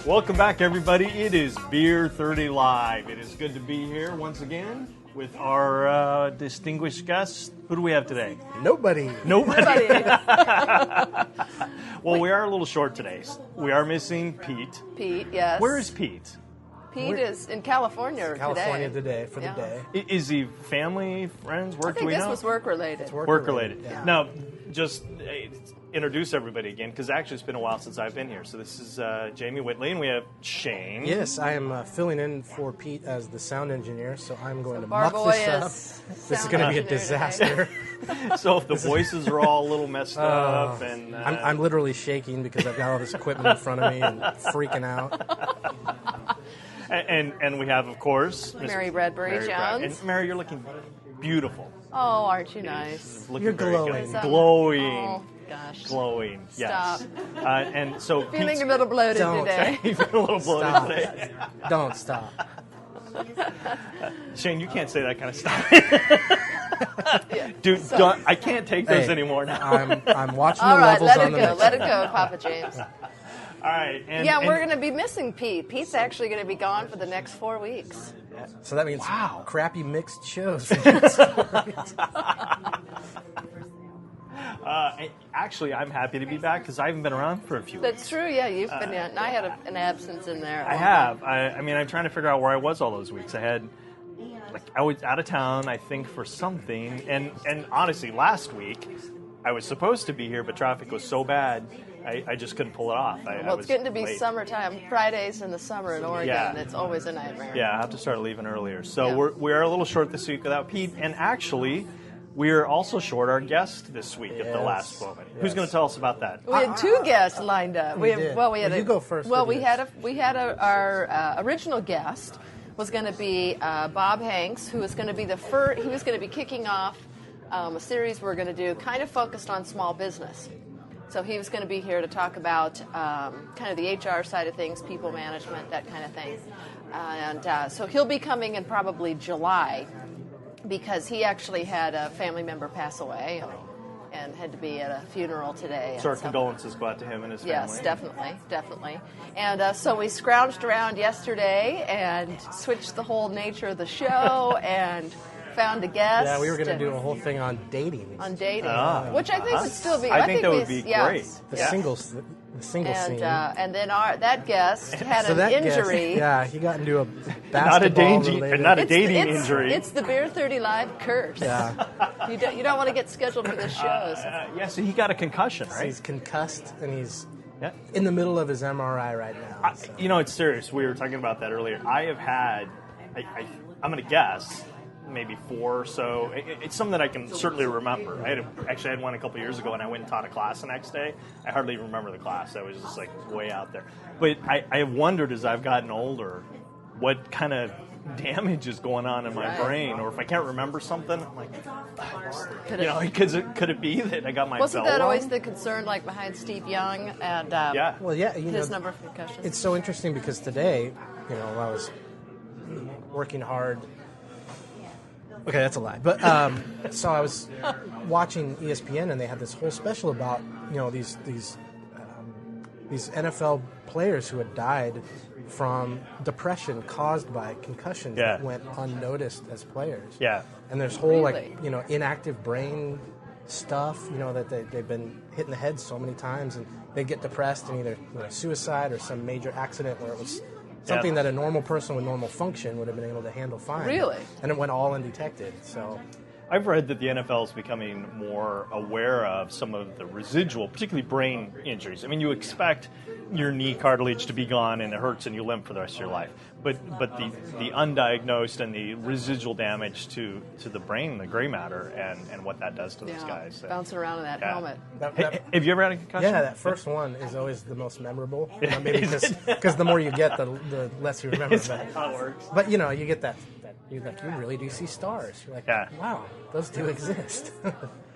Welcome back, everybody. It is Beer 30 Live. It is good to be here once again with our distinguished guests. Who do we have today? Nobody. Well, we are a little short today. We are missing Pete. Pete, yes. Where is Pete? Pete is in California today for the day. Is he family, friends, work? I think this was work-related. It's Work-related. Yeah. Now, just introduce everybody again, because actually it's been a while since I've been here. So this is Jamie Whitley, and we have Shane. Yes, I am filling in for Pete as the sound engineer, so I'm going to Bar muck Boy this up. is This is going to be a disaster. So if the voices are all a little messed up, and I'm literally shaking because I've got all this equipment in front of me and freaking out. and we have, of course, Mary Bradbury Jones. And Mary, you're looking beautiful. Oh, aren't you nice? Looking You're very glowing. good. Glowing. Oh, gosh. Glowing. Yes. Stop. And so Feeling Pete's a little bloated Don't. today. a little bloated Stop. today. Don't stop. Shane, you can't say that kind of stuff. Yeah. Dude, don't, I can't take those Hey, anymore now. I'm watching All the right, levels let on it the go. next Let it one. go, Papa James. All right. And We're going to be missing Pete. Pete's actually going to be gone for the next 4 weeks. So that means Wow. crappy mixed shows. Actually, I'm happy to be back because I haven't been around for a few weeks. That's true, yeah. You've been in. And I had an absence in there. I have. I mean, I'm trying to figure out where I was all those weeks. I was out of town, I think, for something. And honestly, last week, I was supposed to be here, but traffic was so bad, I just couldn't pull it off. Well, it's getting to be late. summertime. Fridays in the summer in Oregon, Yeah. it's always a nightmare. Yeah, I have to start leaving earlier. So Yeah. we are a little short this week without Pete. And actually, we are also short our guest this week at the Yes. last moment. Who's Yes. going to tell us about that? We had two guests lined up. We did. Well, we had Well, you go first Well, with we yours. had our original guest was going to be Bob Hanks, who was going to be he was going to be kicking off a series we're going to do, kind of focused on small business. So he was going to be here to talk about kind of the HR side of things, people management, that kind of thing. And so he'll be coming in probably July, because he actually had a family member pass away and had to be at a funeral today. So our And condolences go out to him and his family. Yes, definitely. And so we scrounged around yesterday and switched the whole nature of the show and found a guest. Yeah, we were going to do a whole thing on dating. Which I think would still be. I think that would be yeah. great. The Yeah. single scene. And then that guest had So an that guest, injury. yeah, he got into a Not a dating It's- dating it's- injury. It's the Beer 30 Live curse. Yeah. You don't want to get scheduled for the shows. Yeah, so he got a concussion, So right? he's concussed and he's Yeah. in the middle of his MRI right now. So. You know, it's serious. We were talking about that earlier. I have had, I'm going to guess, maybe 4 or so. It's something that I can certainly remember. I had one a couple years ago, and I went and taught a class the next day. I hardly even remember the class. I was just like way out there. But I have wondered as I've gotten older what kind of damage is going on in my Right. brain, or if I can't remember something, I'm like, could it be that I got my Wasn't bell that wrong? always the concern, like behind Steve Young and Yeah. Well, yeah, his number of concussions? It's so interesting because today, I was working hard. Okay, that's a lie. But so I was watching ESPN, and they had this whole special about these NFL players who had died from depression caused by concussions Yeah. that went unnoticed as players. Yeah. And there's whole Really? inactive brain stuff, that they've been hit in the head so many times, and they get depressed and either suicide or some major accident where it was something that a normal person with normal function would have been able to handle fine. Really? And it went all undetected. So I've read that the NFL is becoming more aware of some of the residual, particularly brain injuries. I mean, you expect your knee cartilage to be gone and it hurts and you limp for the rest of your life. But the undiagnosed and the residual damage to the brain, the gray matter, and what that does to those guys. Bouncing around in that Yeah. helmet. Have you ever had a concussion? yeah, that first one is always the most memorable. Maybe because the more you get, the less you remember. Is that how it works? But you get that you really do see stars. You're like, Yeah. wow, those do exist.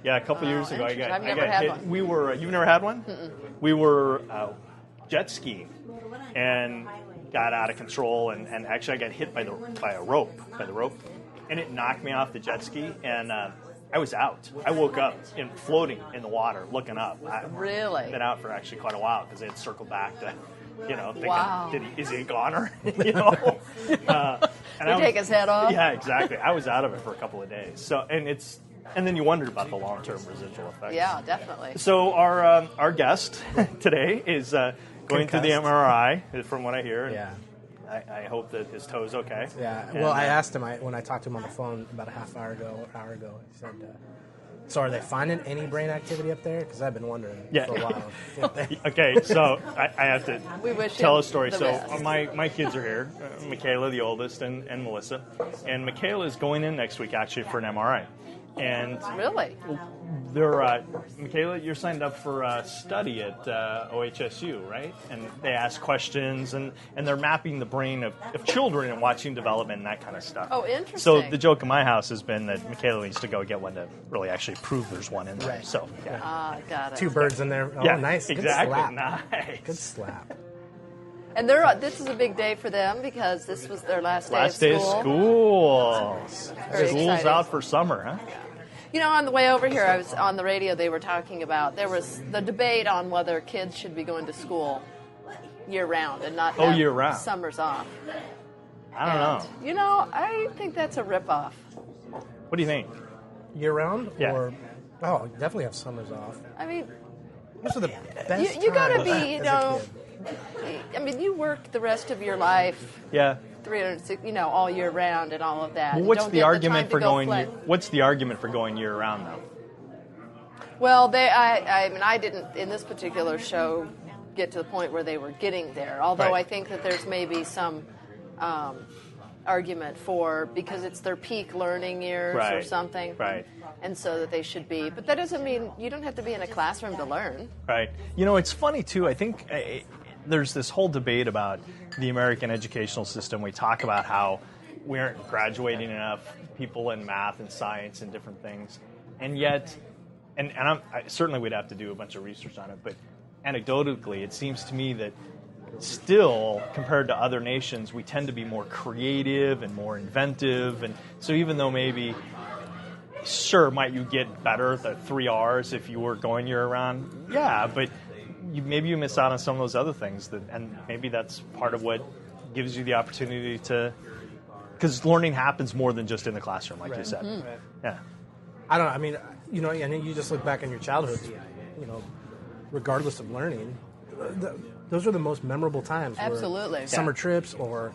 Yeah, a couple years ago, I interesting. got I've never got had hit. one. We were. You've never had one? We were jet skiing and got out of control, and actually I got hit by the rope, and it knocked me off the jet ski, and I was out. I woke up floating in the water, looking up. Really? Been out for actually quite a while because they had circled back to, thinking, Wow. is he a goner? And take his head off? Yeah, exactly. I was out of it for a couple of days. So, and then you wondered about the long-term residual effects. Yeah, definitely. So our guest today is going through the MRI, from what I hear. Yeah. I hope that his toe's okay. Yeah. And, Well, I asked him when I talked to him on the phone about a hour ago. He said, "So are they finding any brain activity up there? Because I've been wondering for a while." Okay, so I have to tell a story. the So best. my kids are here, Michaela, the oldest, and Melissa. And Michaela is going in next week, actually, for an MRI. And Really? they're Michaela, you're signed up for a study at OHSU, right? And they ask questions, and they're mapping the brain of children and watching development and that kind of stuff. Oh, interesting. So the joke in my house has been that Michaela needs to go get one to really actually prove there's one in there. Right. So, yeah. Ah, got it. 2 birds in there. Oh, Yeah, nice. exactly. Good slap. Nice. Good slap. And this is a big day for them because this was their last day Last day of school. Very School's exciting. out for summer, huh? On the way over here, I was on the radio. They were talking about there was the debate on whether kids should be going to school year round and not have year round. summers off. I don't know. I think that's a ripoff. What do you think? Year round? Yeah. Or definitely have summers off. I mean, Those are the best you got to times be, as a kid. you work the rest of your life, Yeah. 360, all year round and all of that. Well, and what's don't the get argument time for to go going? play. What's the argument for going year round, though? Well, I didn't in this particular show get to the point where they were getting there. Although Right. I think that there's maybe some argument for because it's their peak learning years or Right. something, Right. And so that they should be. But that doesn't mean you don't have to be in a classroom to learn. Right. It's funny too. I think there's this whole debate about the American educational system. We talk about how we aren't graduating enough people in math and science and different things, and yet, I certainly we'd have to do a bunch of research on it. But anecdotally, it seems to me that still, compared to other nations, we tend to be more creative and more inventive. And so, even though maybe, sure, might you get better at the 3 R's if you were going year round? Yeah, but maybe you miss out on some of those other things, and maybe that's part of what gives you the opportunity to, because learning happens more than just in the classroom, like you said. Mm-hmm. Yeah. I don't know. I mean, and you just look back in your childhood, regardless of learning, those are the most memorable times. Absolutely. Summer trips or,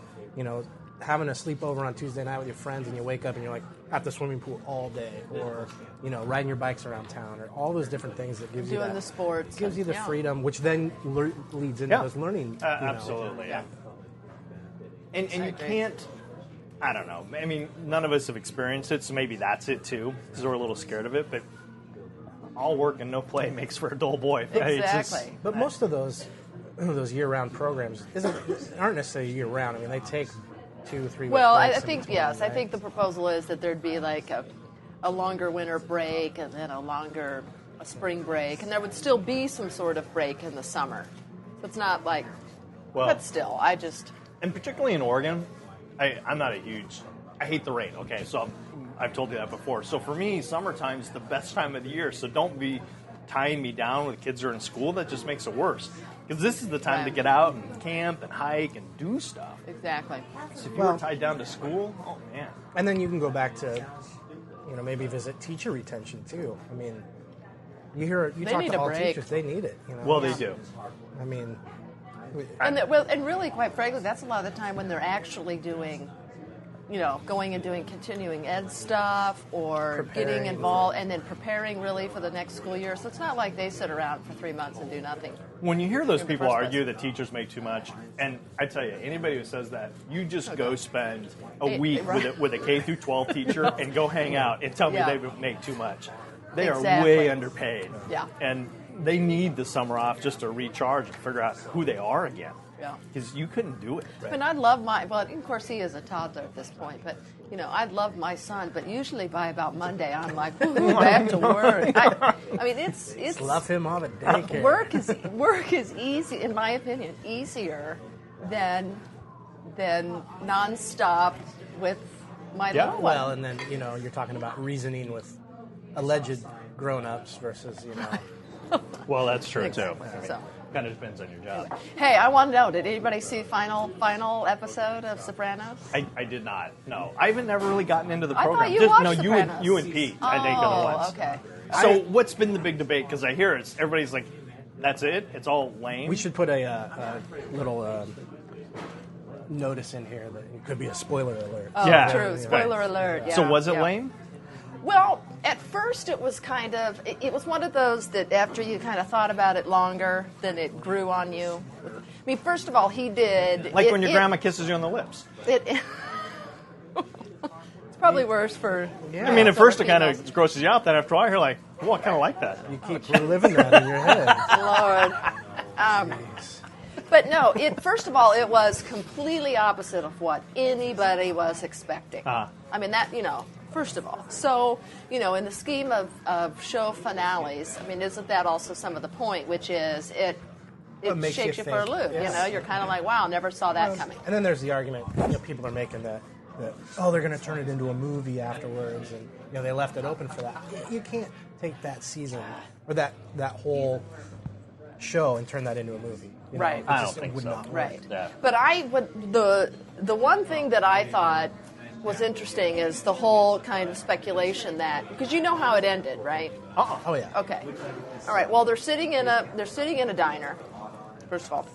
having a sleepover on Tuesday night with your friends and you wake up and you're like at the swimming pool all day or, riding your bikes around town or all those different things that gives you Doing that. the sports. Gives you the freedom, which then leads into those learning. Absolutely, yeah. And you can't, I don't know. I mean, none of us have experienced it, so maybe that's it too, because we're a little scared of it. But all work and no play makes for a dull boy. Right? Exactly. But most of those year-round programs aren't necessarily year-round. I mean, they take 2-3 weeks. Well, I think yes. I think the proposal is that there'd be like a longer winter break and then a spring break, and there would still be some sort of break in the summer. So it's not like, but still, and particularly in Oregon, I'm not I hate the rain. Okay, so I've told you that before. So for me, summertime's the best time of the year. So don't be tying me down when the kids are in school. That just makes it worse. Because this is the time to get out and camp and hike and do stuff. Exactly. So if you were tied down to school, oh man. And then you can go back to, maybe visit teacher retention too. I mean, you talk to all teachers, they need it. Well, they do. I mean, and really, quite frankly, that's a lot of the time when they're actually doing, going and doing continuing ed stuff or getting involved and then preparing really for the next school year. So it's not like they sit around for 3 months and do nothing. When you hear those people argue that teachers make too much, and I tell you, anybody who says that, you just go spend a week with a K through 12 teacher and go hang out and tell me they make too much. They are way underpaid. Yeah. And they need the summer off just to recharge and figure out who they are again. Yeah. Because you couldn't do it. I mean, I'd love of course he is a toddler at this point, but, I'd love my son, but usually by about Monday, I'm like, ooh, back to work. I mean, it's love him off at daycare. Work is easy, in my opinion, easier than nonstop with my little one. Well, and then, you're talking about reasoning with alleged grown-ups versus, Well, that's true too. So. Kind of depends on your job. Hey, I want to know, did anybody see final episode of Sopranos? I did not. No, I haven't never really gotten into the I program. thought you watched no, you Sopranos. and Pete. I think are the ones. Okay. So what's been the big debate? Because I hear everybody's like, that's it. It's all lame. we should put a little notice in here that it could be a spoiler alert. Oh, Yeah. true. Spoiler alert. Yeah. So was it yeah. lame? Well, at first it was kind of, it was one of those that after you kind of thought about it longer, then it grew on you. I mean, first of all, he did. Like when your grandma kisses you on the lips. It's probably worse for. Yeah. I mean, at first it kind females. of grosses you out. Then after a while, you're like, well, I kind of like that. You keep reliving that in your head. Lord. But no, first of all, it was completely opposite of what anybody was expecting. Uh-huh. I mean, first of all. So, in the scheme of show finales, I mean, isn't that also some of the point, which is it makes shakes you you for a think. loop, Yes. You're kind of like, wow, never saw that coming. And then there's the argument, people are making that they're going to turn it into a movie afterwards, and they left it open for that. You can't take that season or that whole show and turn that into a movie. Right. It I just don't think would so. not work. Right. Yeah. But the one thing that I thought was interesting is the whole kind of speculation that, because you know how it ended, right? Oh yeah. Okay. All right. Well, they're sitting in a diner, first of all.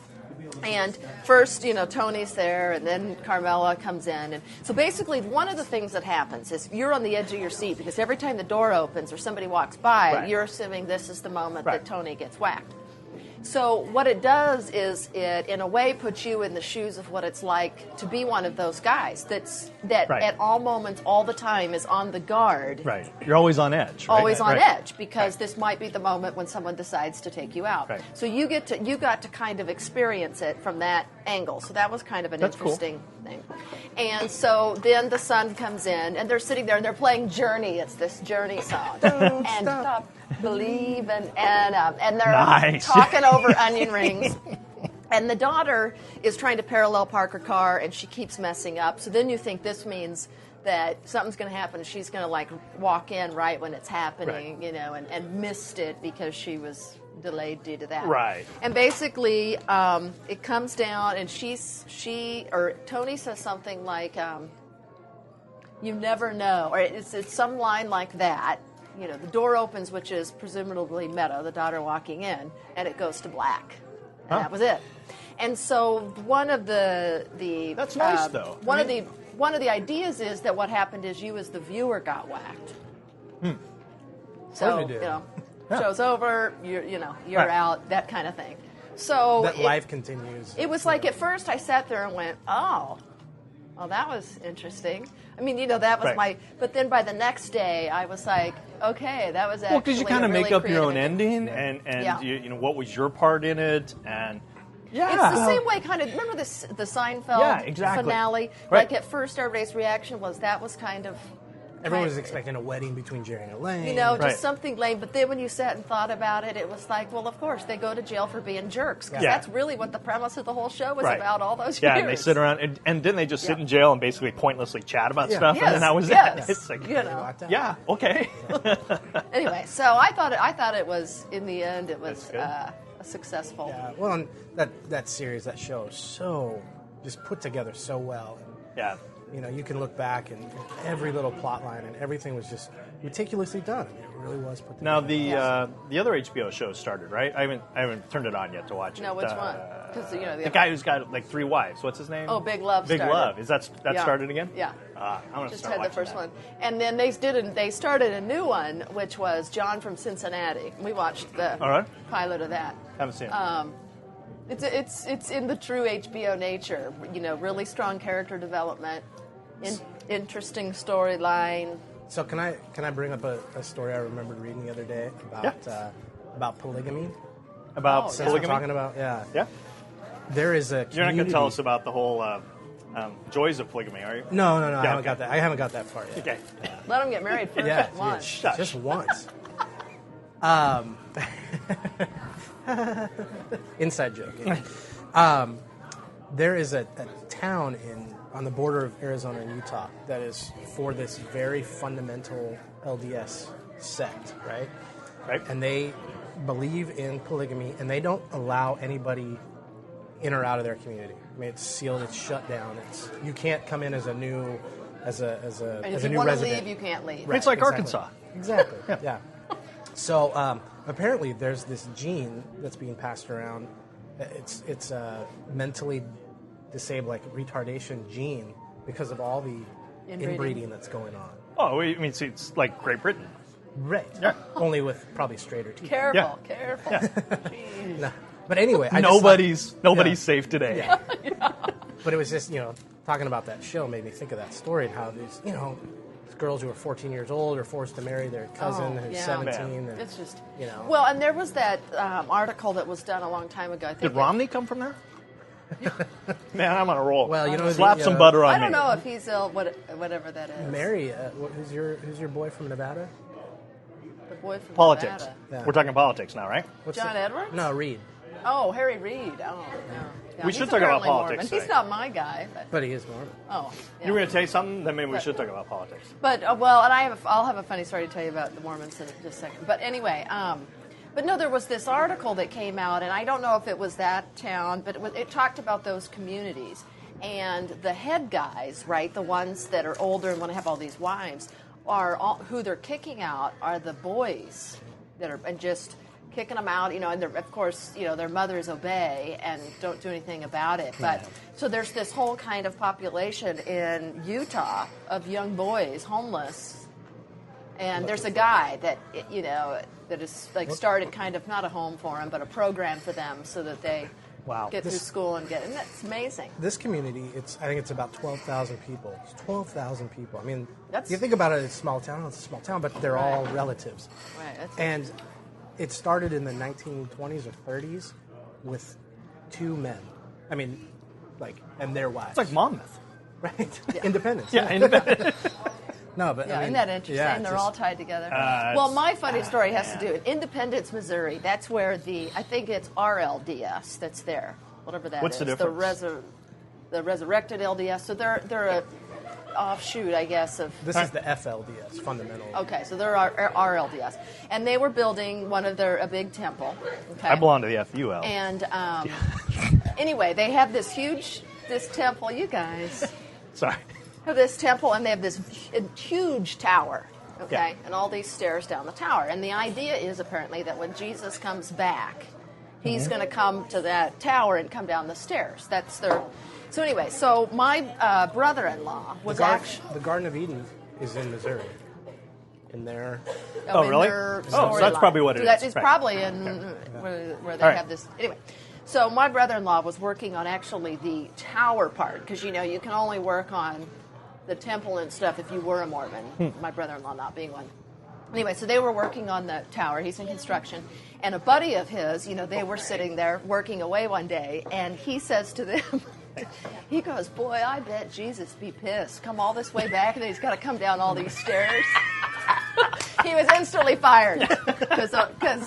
And first, Tony's there, and then Carmela comes in. And so basically, one of the things that happens is you're on the edge of your seat because every time the door opens or somebody walks by, Right. you're assuming this is the moment Right. that Tony gets whacked. So what it does is it, in a way, puts you in the shoes of what it's like to be one of those guys that Right. at all moments, all the time, is on the guard. Right. You're always on edge. Right? Always on Right. edge because this might be the moment when someone decides to take you out. Right. So you got to kind of experience it from that angle. So that was kind of an That's cool. interesting thing. And so then the son comes in and they're sitting there and they're playing Journey. It's this Journey song. Don't and stop. Believe and they're Nice. talking over onion rings. And the daughter is trying to parallel park her car, and she keeps messing up. So then you think this means that something's going to happen. She's going to walk in right when it's happening, Right. and missed it because she was delayed due to that. Right. And basically, it comes down, and Tony says something like, "You never know," or it's some line like that. The door opens, which is presumably Meadow, the daughter walking in, and it goes to black. And that was it. And so one of the That's nice, though. One of the ideas is that what happened is you as the viewer got whacked. So Certainly did. show's over. You're Right. out. That kind of thing. So That life continues. it was like at first I sat there and went, oh, that was interesting. I mean, that was Right. but then by the next day I was like, okay, that was actually Well, because you kind of really make up your own creative. ending, and Yeah. what was your part in it, and It's the same way, kind of. Remember the Seinfeld Yeah, exactly. finale? Right. Like at first, everybody's reaction was that was kind of. Everyone was expecting a wedding between Jerry and Elaine. Just Right. something lame. But then when you sat and thought about it, it was like, well, of course, they go to jail for being jerks. Because Yeah. that's really what the premise of the whole show was Right. about all those yeah, years. and they sit around, and didn't they just sit Yeah. in jail and basically pointlessly chat about Yeah. stuff, and then Yes, that was yes. it? It's like, Locked out. yeah, okay. Anyway, so I thought it was, in the end, it was That's a successful. Yeah, well, and that series, that show, is so just put together so well. Yeah. You can look back and every little plot line and everything was just meticulously done. It really was put together. Now the Yes. the other HBO show started, right? I haven't turned it on yet to watch it. No, which one? 'Cause, the guy who's got like 3 wives. What's his name? Oh, Big Love Big started. Love. Is that Yeah. started again? Yeah. I'm gonna Just start had the watching first that. one, and then they started a new one, which was John from Cincinnati. We watched the All right. pilot of that. Haven't seen it. It's in the true HBO nature. Really strong character development, interesting storyline. So can I bring up a story I remembered reading the other day about polygamy? About Since we're polygamy. talking about Yeah. there is a You're not community. going to tell us about the whole joys of polygamy, are you? No, Yeah, I haven't okay. got that. I haven't got that far yet. Okay. Let them get married first. Yeah, once. Shush. just once. Inside joke. There is a town on the border of Arizona and Utah that is for this very fundamental LDS sect, right? Right. And they believe in polygamy, and they don't allow anybody in or out of their community. I mean, it's sealed, it's shut down. You can't come in as a new And if new you want to resident. leave, you can't leave. Right, It's like exactly. Arkansas. Exactly. Yeah. So apparently, there's this gene that's being passed around. It's a mentally disabled, like retardation gene, because of all the inbreeding that's going on. Oh, I mean, see, it's like Great Britain. Right. Yeah. Only with probably straighter teeth. Careful, Yeah. careful. Jeez. No. But anyway, Nobody's Yeah. safe today. Yeah. But it was just, talking about that show made me think of that story and how these, these girls who are 14 years old are forced to marry their cousin who's yeah. 17. And, It's just, you know. Well, and there was that article that was done a long time ago. I think Did Romney come from there? Man, I'm on a roll. Well, slap some butter on me. I don't know if he's ill, whatever that is. Mary, who's your boy from Nevada? The boy from Politics. Nevada. Yeah. We're talking politics now, right? John Edwards? No, Reed. Oh, Harry Reid. Oh, no. Yeah, We he's should talk about apparently politics Mormon. today. He's not my guy, but But he is Mormon. yeah. You were going to say something? Then maybe we should talk about politics. But well, and I'll have a funny story to tell you about the Mormons in just a second. But anyway, but no, there was this article that came out, and I don't know if it was that town, but it talked about those communities, and the head guys, right, the ones that are older and want to have all these wives, who they're kicking out are the boys that are and just kicking them out, and of course, their mothers obey and don't do anything about it. But so there's this whole kind of population in Utah of young boys, homeless, and there's a guy that that is like started kind of not a home for them, but a program for them so that they get through school and that's amazing. This community, I think it's about 12,000 people. It's 12,000 people. I mean, That's- you think about it, it's a small town. It's a small town, but they're all relatives. Right. And it started in the 1920s or 30s with two men. I mean, and their wives. It's like Monmouth. Right? Independence. Yeah, independent. No, but Yeah, I mean, isn't that interesting? yeah, They're just- all tied together. it's- My funny story has to do with Independence, Missouri. That's where I think it's RLDS that's there, whatever that is. What's the difference? The resurrected LDS. So they're a offshoot, I guess, of. This is the FLDS, fundamental. Okay, so they're RLDS, and they were building a big temple. Okay? I belong to the FUL. And anyway, they have this temple. You guys. Sorry. Have this temple, and they have this huge tower, okay, Yeah. and all these stairs down the tower. And the idea is apparently that when Jesus comes back, he's going to come to that tower and come down the stairs. That's their. So anyway, so my brother-in-law was actually. The Garden of Eden is in Missouri. In there. Oh, in really? their Oh, so that's storyline. probably what it That is. is Right. probably in where they All right. have this. Anyway, so my brother-in-law was working on actually the tower part because you can only work on the temple and stuff if you were a Mormon. My brother-in-law not being one. Anyway, so they were working on the tower. He's in construction. And a buddy of his, they were sitting there working away one day, and he says to them, he goes, "Boy, I bet Jesus be pissed. Come all this way back, and then he's got to come down all these stairs." He was instantly fired because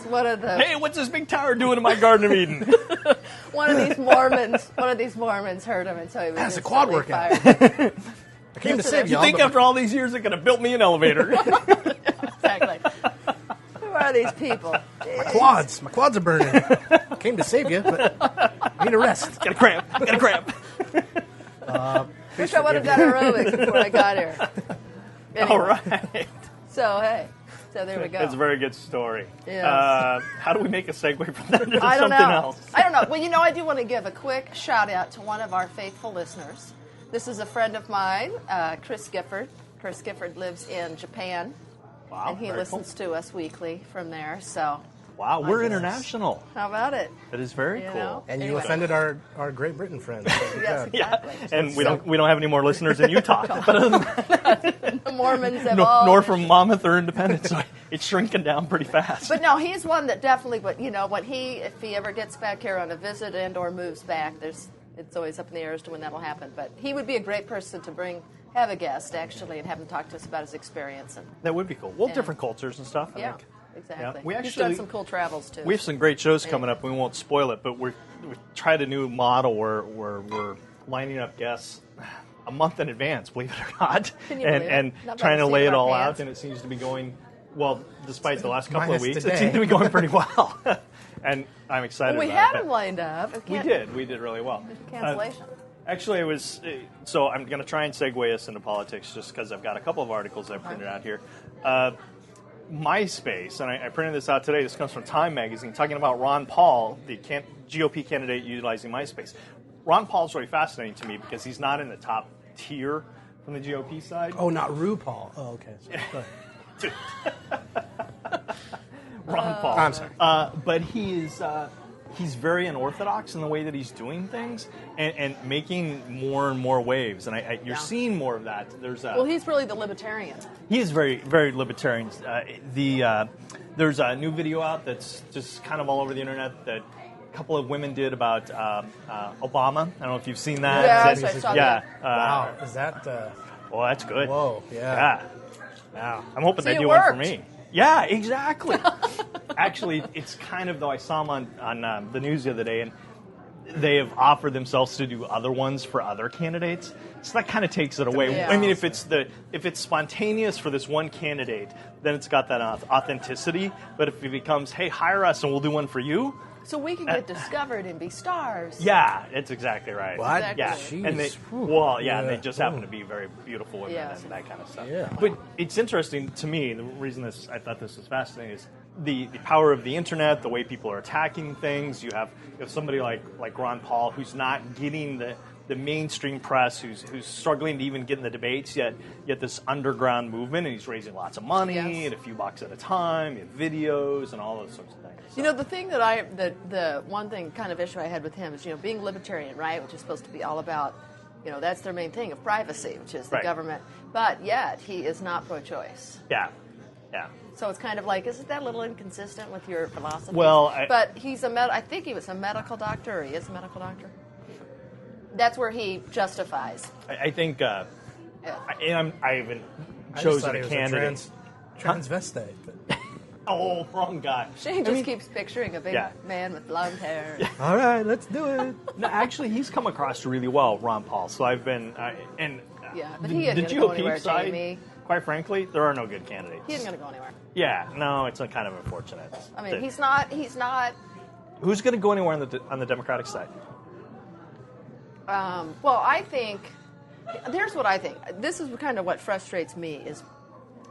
one of the Hey, what's this big tower doing in my Garden of Eden? one of these Mormons heard him, and so he was That's a quad instantly workout. fired. I came to So save you You y'all. think but after all these years they could have built me an elevator? Exactly. Who are these people? my quads are burning. I came to save you, but I need a rest. Got a cramp. Got a cramp. Wish I would have done aerobics before I got here. Anyway, All right. So there we go. It's a very good story. Yes. How do we make a segue from that into I don't something know. else? I don't know. Well, I do want to give a quick shout out to one of our faithful listeners. This is a friend of mine, Chris Gifford. Chris Gifford lives in Japan, Wow, and he very listens to us weekly from there. So cool. Wow, we're international. how about it? That is very You cool. know? And you Anyway. offended our Great Britain friends. So good Yes, job. exactly. And we don't have any more listeners in Utah. The Mormons have all. Nor from Monmouth or Independence. So it's shrinking down pretty fast. But no, he's one that definitely. But if he ever gets back here on a visit or moves back, it's always up in the air as to when that'll happen. But he would be a great person to have a guest actually, and have him talk to us about his experience. And That would be cool. Well, Yeah. different cultures and stuff. I yeah, think. exactly. Yeah. We He's done actually- some cool travels too. We have some great shows coming up. We won't spoil it, but we tried a new model where we're lining up guests a month in advance, believe it or not, Can you believe it? and Not by trying the to seat lay of it our all pants. out, and it seems to be going Well, despite the last couple of Minus weeks, today. it seemed to be going pretty well. And I'm excited We about had it. him lined up. We did really well. Cancellation. Actually, it was, so I'm going to try and segue us into politics just because I've got a couple of articles I've printed out here. MySpace, and I printed this out today, this comes from Time Magazine, talking about Ron Paul, the GOP candidate utilizing MySpace. Ron Paul's really fascinating to me because he's not in the top tier from the GOP side. Oh, not RuPaul. Oh, okay. Sorry. Go ahead. Ron Paul. I'm sorry. But he's very unorthodox in the way that he's doing things and making more and more waves. And you're seeing more of that. Well, he's really the libertarian. He is very, very libertarian. There's a new video out that's just kind of all over the internet that a couple of women did about Obama. I don't know if you've seen that. Yes, I saw that. Wow. Is that... Well, that's good. Whoa, yeah. Wow. I'm hoping See, they it do one for worked. me. Yeah, exactly. Actually, it's kind of, though, I saw them on the news the other day, and they have offered themselves to do other ones for other candidates. So that kind of takes it away. Yeah. I mean, if it's spontaneous for this one candidate, then it's got that authenticity. But if it becomes, hey, hire us and we'll do one for you. So we can get discovered and be stars. Yeah, it's exactly right. What? Exactly. Yeah, and they, Jeez. Whew. well, yeah, and they Yeah. just happen to be very beautiful women Yes. and that kind of stuff. Yeah. But it's interesting to me. The reason I thought this was fascinating is the power of the internet, the way people are attacking things. You have somebody like Ron Paul who's not getting the mainstream press, who's struggling to even get in the debates, yet this underground movement, and he's raising lots of money Yes. and a few bucks at a time, and videos and all those sorts of things. You know, the thing the one thing kind of issue I had with him is, being libertarian, right, which is supposed to be all about, that's their main thing of privacy, which is the Right. government. But yet, he is not pro-choice. Yeah. So it's kind of like, isn't that a little inconsistent with your philosophy? Well, but he's I think he was a medical doctor, or he is a medical doctor. That's where he justifies. I think, I haven't I just chosen thought he a was candidate. transvestite. But... Oh, wrong guy. Shane just keeps picturing a big Yeah. man with blonde hair. All right, let's do it. No, actually, he's come across really well, Ron Paul. So I've been, Yeah, but the, he isn't the going to go GOP anywhere, side, Jamie. quite frankly, there are no good candidates. He isn't going to go anywhere. Yeah, no, it's kind of unfortunate. I mean, he's not. Who's going to go anywhere on the Democratic side? Well, I think. Here's what I think. This is kind of what frustrates me is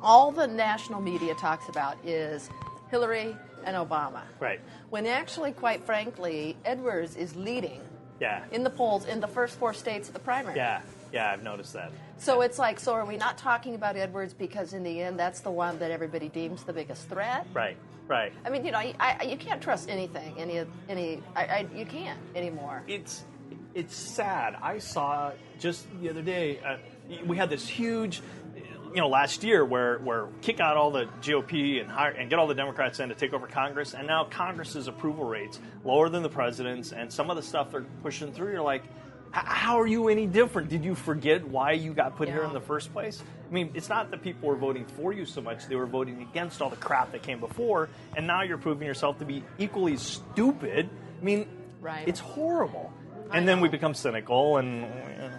all the national media talks about is Hillary and Obama. Right. When actually, quite frankly, Edwards is leading Yeah. in the polls in the first 4 states of the primary. Yeah, I've noticed that. So it's like, so are we not talking about Edwards because in the end that's the one that everybody deems the biggest threat? Right. I mean, you can't trust anything. You can't anymore. It's sad. I saw just the other day, we had this huge, last year where kick out all the GOP and get all the Democrats in to take over Congress, and now Congress's approval rates lower than the president's, and some of the stuff they're pushing through, you're like, how are you any different? Did you forget why you got put here in the first place? I mean, it's not that people were voting for you so much, they were voting against all the crap that came before, and now you're proving yourself to be equally stupid. I mean, Right. It's horrible. And then we become cynical and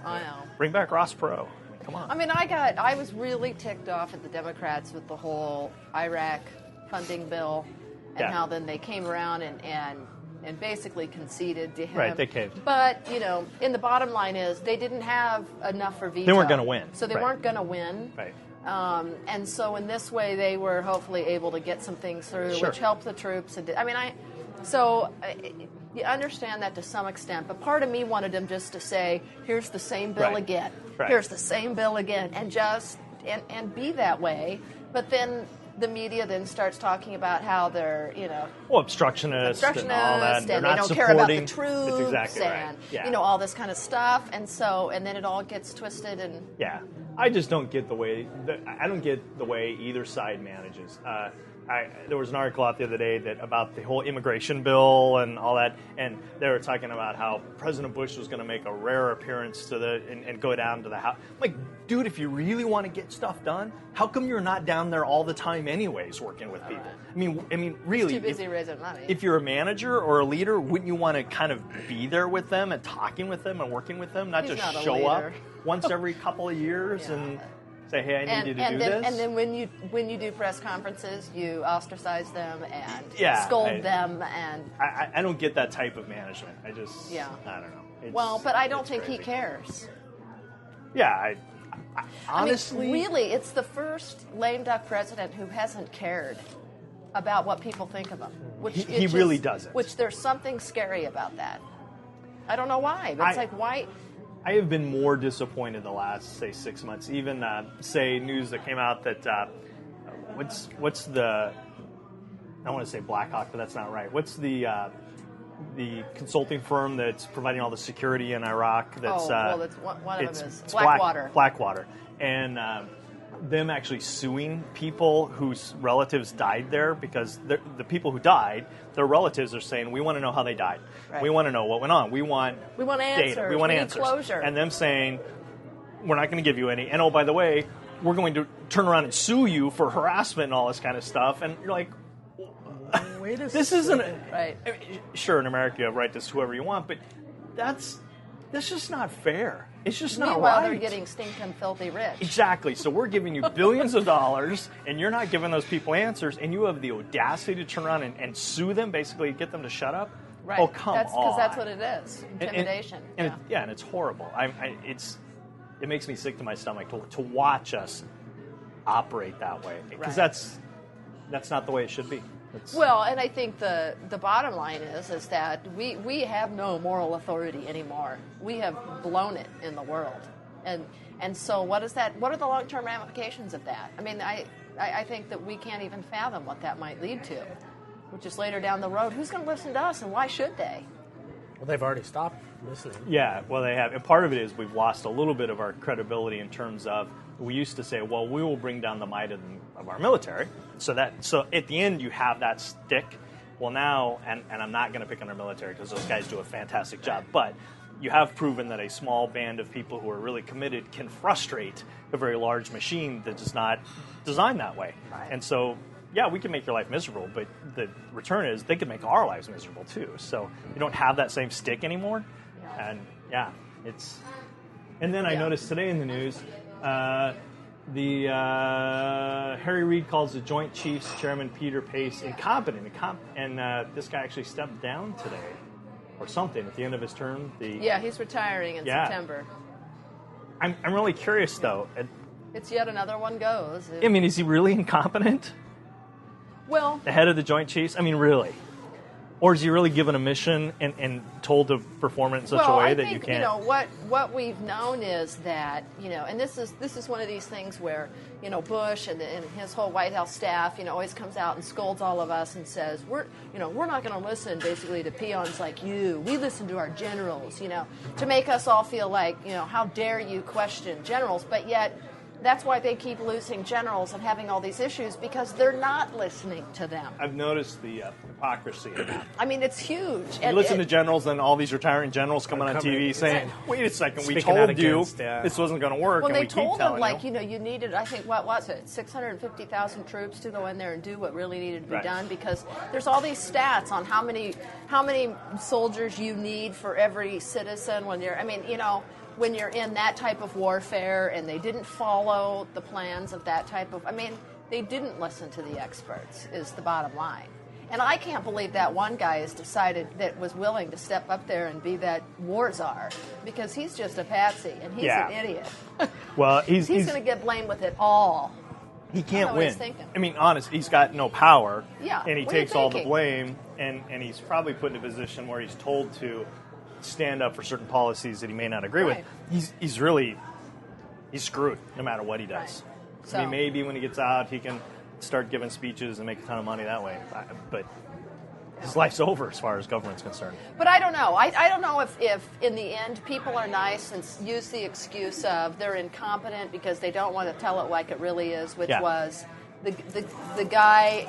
I know. bring back Ross Perot. Come on. I mean, I was really ticked off at the Democrats with the whole Iraq funding bill and Yeah. how then they came around and basically conceded to him. Right, they caved. But, in the bottom line is they didn't have enough for veto. They weren't gonna win. So they Right. weren't going to win. Right. And so in this way, they were hopefully able to get some things through, Sure. which helped the troops. You understand that to some extent, but part of me wanted them just to say, here's the same bill Right. again. Right. Here's the same bill again, and just and be that way. But then the media then starts talking about how they're, Obstructionist and all that. and They're they not don't care about the supporting- troops That's exactly right. and Yeah. all this kind of stuff. And then it all gets twisted and Yeah, I just don't get the way either side manages. There was an article out the other day about the whole immigration bill and all that, and they were talking about how President Bush was going to make a rare appearance and go down to the House. I'm like, dude, if you really want to get stuff done, how come you're not down there all the time anyways, working with people? I mean, really, too busy raising money. if you're a manager or a leader, wouldn't you want to kind of be there with them and talking with them and working with them, not He's just not a show up leader. once every couple of years? Yeah. And Say, hey, I need you to do this. And then when you do press conferences, you ostracize them and Yeah, scold them. And I don't get that type of management. I don't know. But I don't think crazy. he cares. Yeah, honestly... I mean, really, it's the first lame duck president who hasn't cared about what people think of him. Which he really doesn't. Which there's something scary about that. I don't know why, but it's like, why... I have been more disappointed the last, say, 6 months. Even, say, news that came out that, what's the, I want to say Blackhawk, but that's not right. What's the consulting firm that's providing all the security in Iraq? That's, that's one of them is Blackwater. Blackwater. And them actually suing people whose relatives died there because the people who died, their relatives are saying, we want to know how they died. Right. We want to know what went on. We want answers. Data. We want answers. Need closure. And them saying, we're not going to give you any. And oh, by the way, we're going to turn around and sue you for harassment and all this kind of stuff. And you're like, wait a this isn't... Right. I mean, sure, in America, you have right to sue whoever you want, but that's just not fair. It's just not right. Meanwhile, they're getting stinking filthy rich. Exactly. So we're giving you billions of dollars, and you're not giving those people answers, and you have the audacity to turn around and sue them, basically get them to shut up? Right. Oh, come on. Because that's what it is. Intimidation. And it's horrible. It makes me sick to my stomach to watch us operate that way. Because that's not the way it should be. Well, and I think the bottom line is that we have no moral authority anymore. We have blown it in the world, and so what is that? What are the long-term ramifications of that? I mean, I think that we can't even fathom what that might lead to, which is later down the road. Who's going to listen to us, and why should they? Well, they've already stopped listening. Yeah, well, they have. And part of it is we've lost a little bit of our credibility in terms of we used to say, well, we will bring down the might of our military. So at the end, you have that stick. Well, now, and I'm not going to pick on our military because those guys do a fantastic job, but you have proven that a small band of people who are really committed can frustrate a very large machine that is not designed that way. Right. And so, yeah, we can make your life miserable, but the return is they can make our lives miserable too. So you don't have that same stick anymore. Yeah. And yeah, it's... And then I noticed today in the news... Harry Reid calls the Joint Chiefs Chairman Peter Pace incompetent, and this guy actually stepped down today, or something at the end of his term. He's retiring in September. I'm really curious though. It's yet another one goes. I mean, is he really incompetent? Well, the head of the Joint Chiefs. I mean, really. Or is he really given a mission and told to perform it in such a way that you can't? What we've known is that, and this is one of these things where, Bush and his whole White House staff, always comes out and scolds all of us and says, we're not going to listen basically to peons like you. We listen to our generals, to make us all feel like, how dare you question generals, but yet that's why they keep losing generals and having all these issues, because they're not listening to them. I've noticed the hypocrisy in that. I mean, it's huge. You listen to generals, and all these retiring generals coming on TV saying, wait a second, we told you this wasn't going to work, well, and we keep telling them, you needed, I think, what was it, 650,000 troops to go in there and do what really needed to be done, because there's all these stats on how many soldiers you need for every citizen when you're, when you're in that type of warfare, and they didn't follow the plans of that type of... they didn't listen to the experts, is the bottom line. And I can't believe that one guy has decided that was willing to step up there and be that war czar, because he's just a patsy, and he's an idiot. Well, he's going to get blamed with it all. He can't win. Honest, he's got no power, and he what takes all the blame, and he's probably put in a position where he's told to stand up for certain policies that he may not agree with. He's screwed no matter what he does. Right. So, maybe when he gets out, he can start giving speeches and make a ton of money that way. But his life's over as far as government's concerned. But I don't know. I don't know if in the end people are nice and use the excuse of they're incompetent because they don't want to tell it like it really is, which was the guy,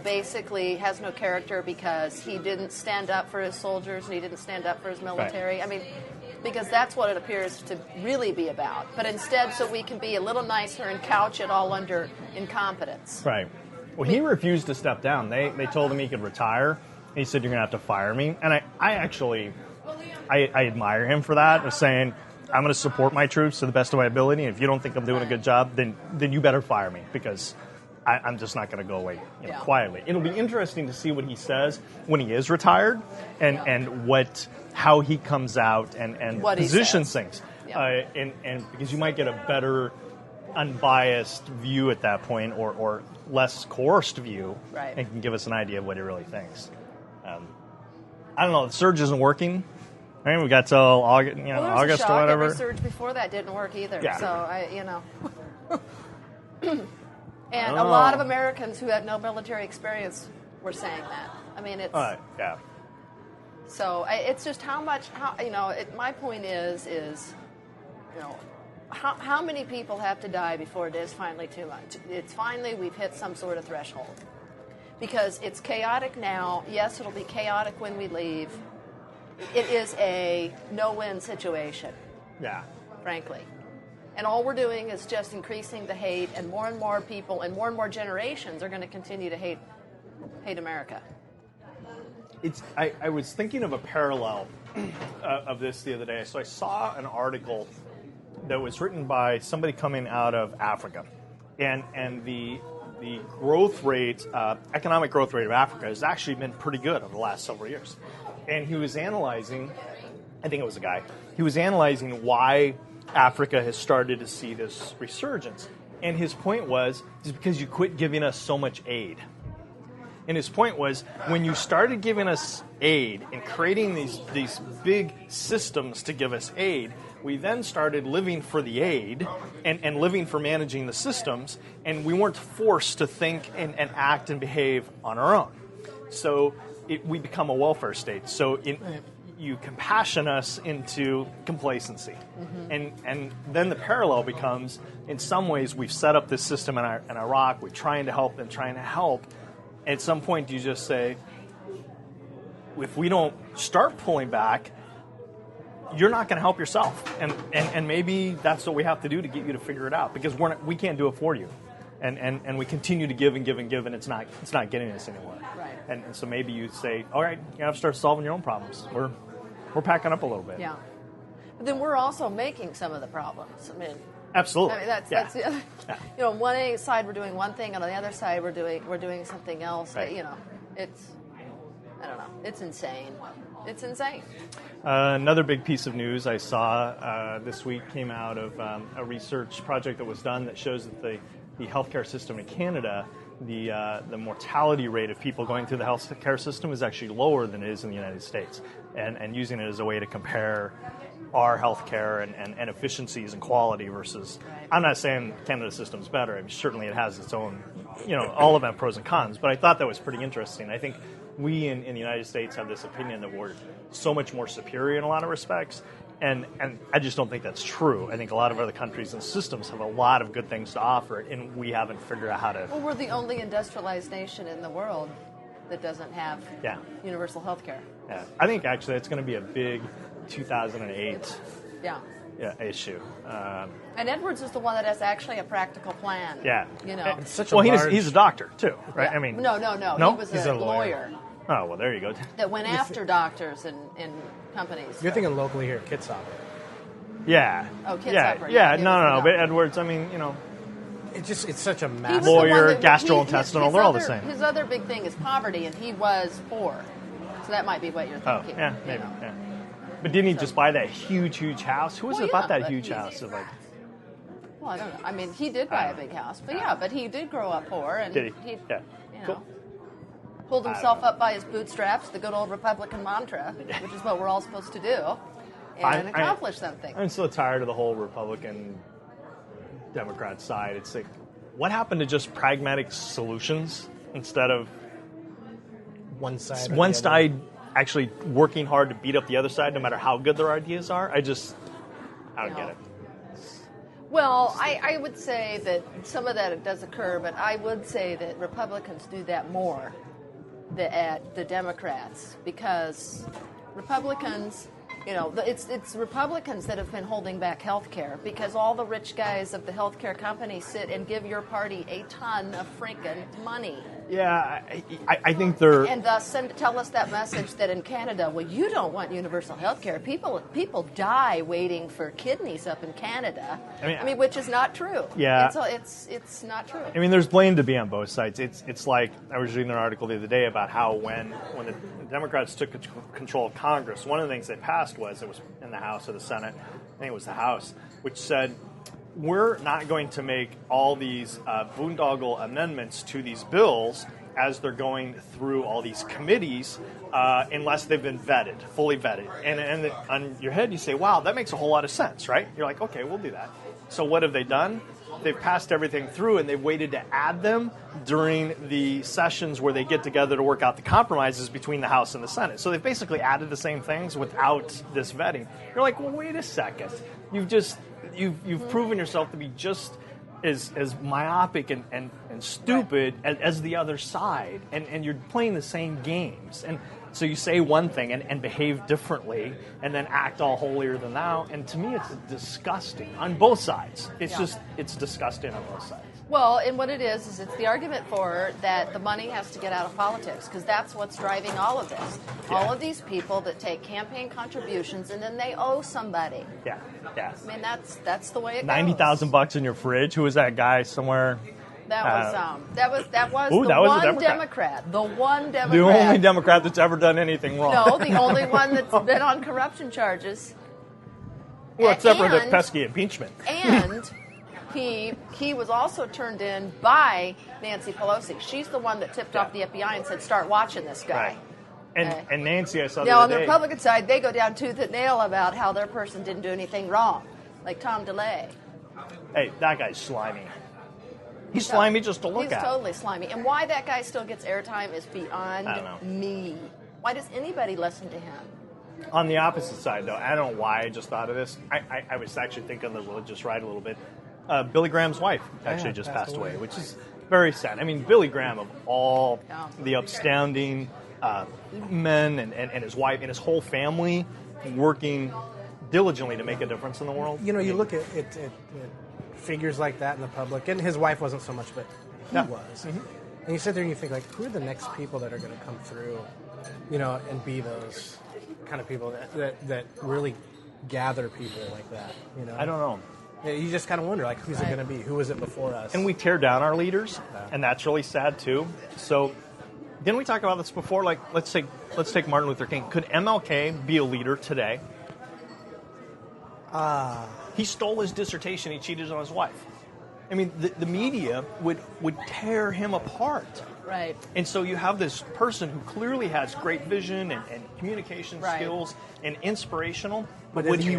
basically has no character because he didn't stand up for his soldiers and he didn't stand up for his military. Right. Because that's what it appears to really be about. But instead, so we can be a little nicer and couch it all under incompetence. Right. Well, he refused to step down. They told him he could retire. He said, you're going to have to fire me. And I actually admire him for that, of saying, I'm going to support my troops to the best of my ability. And if you don't think I'm doing a good job, then you better fire me, because I'm just not going to go away quietly. It'll be interesting to see what he says when he is retired, and how he comes out and positions things. Yeah. And because you might get a better unbiased view at that point, or less coerced view, right, and can give us an idea of what he really thinks. I don't know. The surge isn't working. I mean, we got till August, August or whatever. Every surge before that didn't work either. Yeah. So and a lot of Americans who had no military experience were saying that. I mean, it's yeah. So it's just my point is how many people have to die before it is finally too much? It's finally, we've hit some sort of threshold. Because it's chaotic now. Yes, it'll be chaotic when we leave. It is a no-win situation. Yeah. Frankly. And all we're doing is just increasing the hate, and more people and more generations are going to continue to hate America. I was thinking of a parallel of this the other day. So I saw an article that was written by somebody coming out of Africa, and the growth rate, economic growth rate of Africa has actually been pretty good over the last several years. And he was analyzing, I think it was a guy, he was analyzing why Africa has started to see this resurgence. And his point was, it's because you quit giving us so much aid. And his point was, when you started giving us aid and creating these big systems to give us aid, we then started living for the aid and living for managing the systems, and we weren't forced to think and act and behave on our own. So we become a welfare state. So you compassion us into complacency. Mm-hmm. And then the parallel becomes, in some ways, we've set up this system in Iraq, we're trying to help them, At some point, you just say, if we don't start pulling back, you're not going to help yourself, and maybe that's what we have to do to get you to figure it out, because we can't do it for you, and we continue to give and give and give, and it's not getting us anywhere. Right. And so maybe you say, all right, you have to start solving your own problems. We're packing up a little bit. Yeah, but then we're also making some of the problems. I mean, absolutely. I mean, that's the other. Yeah. On one side we're doing one thing, and on the other side we're doing something else. Right. It's I don't know. It's insane. It's insane. Another big piece of news I saw this week came out of a research project that was done that shows that the healthcare system in Canada, the mortality rate of people going through the healthcare system is actually lower than it is in the United States, and using it as a way to compare our healthcare and efficiencies and quality versus. Right. I'm not saying Canada's system's better. I mean, certainly it has its own, all of them pros and cons. But I thought that was pretty interesting. I think we in the United States have this opinion that we're so much more superior in a lot of respects, and I just don't think that's true. I think a lot of other countries and systems have a lot of good things to offer, and we haven't figured out how to. Well, we're the only industrialized nation in the world that doesn't have universal health care. Yeah, I think actually it's going to be a big 2008 issue. And Edwards is the one that has actually a practical plan. Yeah. It's such a he's a doctor too, right? Yeah. I mean, no. No? He was He's a a lawyer. lawyer Oh, well, there you go. that went after doctors and companies. You're thinking locally here, Kitsap. Yeah. Oh, Kitsap, Yeah. right. Yeah. He No. was the But doctor. Edwards, I mean, It's such a He was massive. the one lawyer, that- gastrointestinal, they're all the same. His other big thing is poverty, and he was poor. So that might be what you're Oh, thinking. yeah, maybe. Yeah. But didn't he just buy that huge house? Who was Well, it bought yeah, that but huge he's- house? Of like, Well, I don't know. I mean, he did buy a big house, but he did grow up poor, and did he? Yeah. Cool. pulled himself up by his bootstraps, the good old Republican mantra, which is what we're all supposed to do, and accomplish something. I'm so tired of the whole Republican Democrat side. It's like, what happened to just pragmatic solutions instead of One side. or one the other. side actually working hard to beat up the other side, no matter how good their ideas are? I don't get it. Well, I would say that some of that does occur, but I would say that Republicans do that more than the Democrats, because Republicans, it's Republicans that have been holding back health care, because all the rich guys of the healthcare companies sit and give your party a ton of freaking money. Yeah, I think they're... And thus tell us that message that in Canada, well, you don't want universal health care. People die waiting for kidneys up in Canada. I mean, which is not true. Yeah. It's not true. I mean, there's blame to be on both sides. It's like, I was reading an article the other day about how when the Democrats took control of Congress, one of the things they passed it was in the House or the Senate, I think it was the House, which said, we're not going to make all these boondoggle amendments to these bills as they're going through all these committees unless they've been vetted, fully vetted. And on your head, you say, wow, that makes a whole lot of sense, right? You're like, okay, we'll do that. So what have they done? They've passed everything through, and they've waited to add them during the sessions where they get together to work out the compromises between the House and the Senate. So they've basically added the same things without this vetting. You're like, well, wait a second. You've proven yourself to be just as myopic and stupid as the other side, and you're playing the same games. And so you say one thing and behave differently, and then act all holier than thou. And to me, it's disgusting on both sides. It's disgusting on both sides. Well, and what it is it's the argument for that the money has to get out of politics, because that's what's driving all of this. Yeah. All of these people that take campaign contributions and then they owe somebody. Yeah. I mean, that's the way it goes. $90,000 in your fridge. Who was that guy somewhere? That was Ooh, the that was a one Democrat. The one Democrat. The only Democrat that's ever done anything wrong. No, the only one that's been on corruption charges. Well, except for the pesky impeachment. And he was also turned in by Nancy Pelosi. She's the one that tipped off the FBI and said, start watching this guy. Right. And Nancy, I saw the now, other on the day. Republican side, they go down tooth and nail about how their person didn't do anything wrong, like Tom DeLay. Hey, that guy's slimy. He's slimy just to look at. He's totally slimy. And why that guy still gets airtime is beyond me. Why does anybody listen to him? On the opposite side, though, I don't know why I just thought of this. I was actually thinking the religious right a little bit. Billy Graham's wife actually just passed away, which is very sad. I mean, Billy Graham, of all the upstanding men and his wife and his whole family working diligently to make a difference in the world. You know, you look at figures like that in the public, and his wife wasn't so much, but he was. Mm-hmm. And you sit there and you think, like, who are the next people that are going to come through, you know, and be those kind of people that really gather people like that, you know? I don't know. You just kind of wonder, like, who's it going to be? Who was it before us? And we tear down our leaders, and that's really sad, too. So didn't we talk about this before? Like, let's take Martin Luther King. Could MLK be a leader today? He stole his dissertation. He cheated on his wife. I mean, the media would tear him apart. Right. And so you have this person who clearly has great vision and communication skills and inspirational. But could he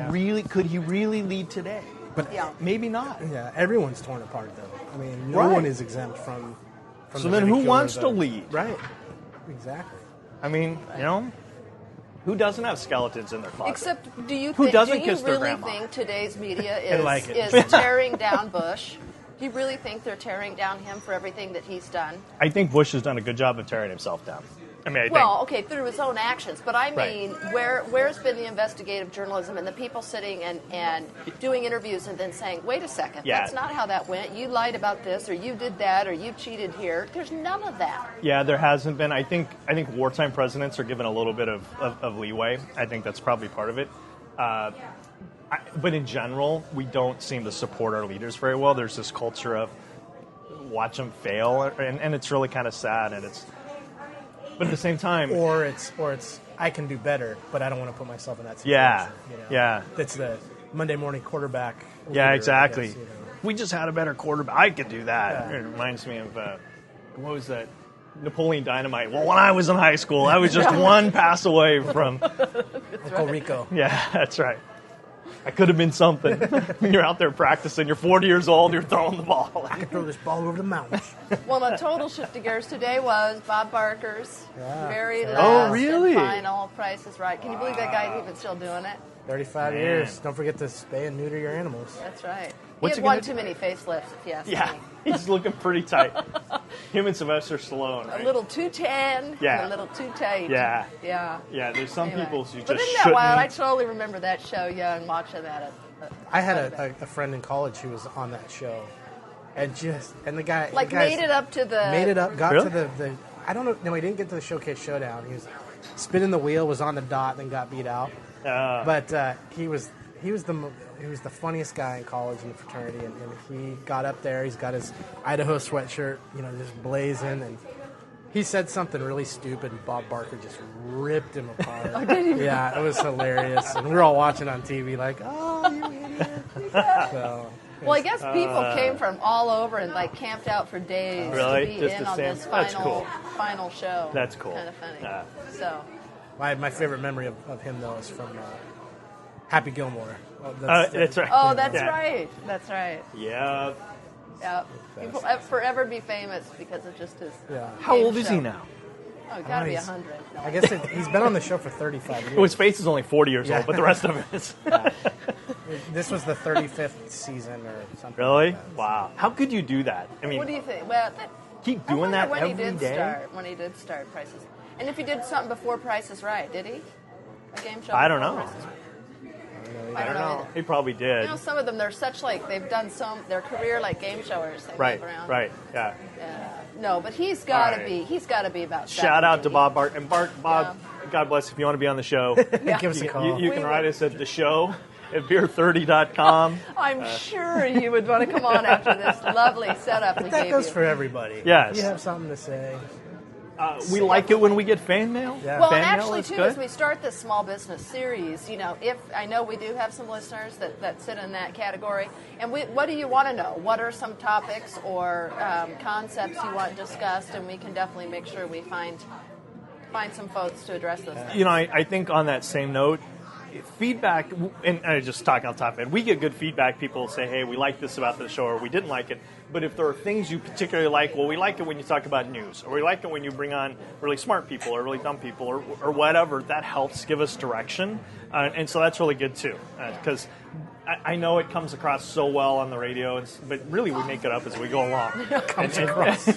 really lead today? But maybe not. Yeah, everyone's torn apart, though. I mean, no one is exempt from so then who wants to lead? Right. Exactly. I mean, you know, who doesn't have skeletons in their closet? Except, do you really think today's media is tearing down Bush? Do you really think they're tearing down him for everything that he's done? I think Bush has done a good job of tearing himself down. I mean, okay, through his own actions. But I mean, where's been the investigative journalism and the people sitting and doing interviews and then saying, wait a second, that's not how that went. You lied about this, or you did that, or you cheated here. There's none of that. Yeah, there hasn't been. I think wartime presidents are given a little bit of leeway. I think that's probably part of it. But in general, we don't seem to support our leaders very well. There's this culture of watch them fail, and it's really kind of sad, and it's. But at the same time, or it's I can do better, but I don't want to put myself in that situation. Yeah, you know? Yeah. That's the Monday morning quarterback. Leader, yeah, exactly. Guess, you know. We just had a better quarterback. I could do that. Yeah. It reminds me of what was that? Napoleon Dynamite. Well, when I was in high school, I was just one pass away from Uncle Rico. Yeah, that's right. I could have been something. You're out there practicing. You're 40 years old. You're throwing the ball. I can throw this ball over the mountains. Well, the total shift of gears today was Bob Barker's very last and final Price is Right. Can you believe that guy's even still doing it? 35 years. Don't forget to spay and neuter your animals. That's right. He had one too many facelifts, if you ask me. Yeah, he's looking pretty tight. Him and Sylvester Stallone. Right? A little too tan, and a little too tight. Yeah. Yeah. Yeah, there's some people who just But isn't that wild? I totally remember that show, and watching that. I had a friend in college who was on that show, and the guy made it up to the made it up, got Really? to the I don't know. No, he didn't get to the showcase showdown. He was spinning the wheel, was on the dot, then got beat out. But he was the funniest guy in college in the fraternity, and he got up there. He's got his Idaho sweatshirt, just blazing, and he said something really stupid, and Bob Barker just ripped him apart. Oh, did he? Yeah, it was hilarious, and we were all watching on TV like, "Oh, you idiot!" So, Well, I guess people came from all over and camped out for days Really? to be Just in to on stand- this That's cool. final show. That's cool. Kind of funny. Yeah. So. my favorite memory of him though is from Happy Gilmore. That's right. Oh, that's Yeah. right. That's right. Yeah. Yeah. He will forever be famous because of just his. Yeah. How game old is show. he now? Oh, gotta be he's- 100. No. I guess he's been on the show for 35 years. Well, his face is only 40 years Yeah. old, but the rest of it is. This was the 35th season or something. Really? Like that. Wow. How could you do that? I mean, What do you think? Well, keep I doing wonder that when every he did day? start. When he did start Prices, and if he did something before Price is Right, did he? A game show. I don't before know. Price is Right? I don't know. either. He probably did. Some of them, they're such they've done their career like game showers. They Right. move around. Right. Yeah. No, but he's got to All right. be. He's got to be about. Shout out to 70. Bob Bart. And Bob, God bless, if you want to be on the show, Give us a you, call. you can write us at the show at beer30.com. I'm sure you would want to come on after this lovely setup we That gave goes you. for everybody. Yes. You have something to say. We like it when we get fan mail. Yeah. Well, fan and mail actually, is too, good. as we start this small business series, if I know we do have some listeners that sit in that category, and what do you want to know? What are some topics or concepts you want discussed, and we can definitely make sure we find some folks to address those things. I think on that same note, feedback, and I just talk on top of it, we get good feedback. People say, hey, we like this about the show, or we didn't like it. But if there are things you particularly like, well, we like it when you talk about news, or we like it when you bring on really smart people or really dumb people or whatever. That helps give us direction. And so that's really good, too, because I know it comes across so well on the radio, but really we make it up as we go along. Comes across so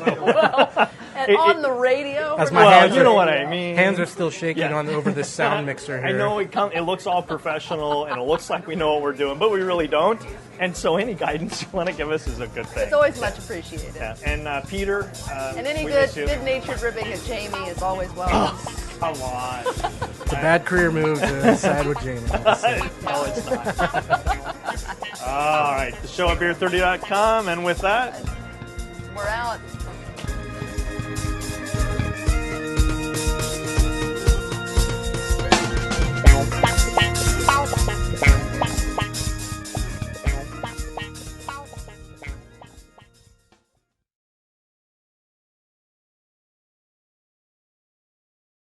And on the radio, As we're my not- hands you know are- what I mean. Hands are still shaking Yeah. over this sound mixer here. I know it looks all professional and it looks like we know what we're doing, but we really don't. And so any guidance you want to give us is a good thing. it's always much appreciated. Yeah. And Peter, And any we good miss you. good-natured ribbing at Jamie is always welcome. Come on. It's a bad career move to side with Jamie. No, it's not. All right, the show at beer30.com, and with that, We're out. Bye.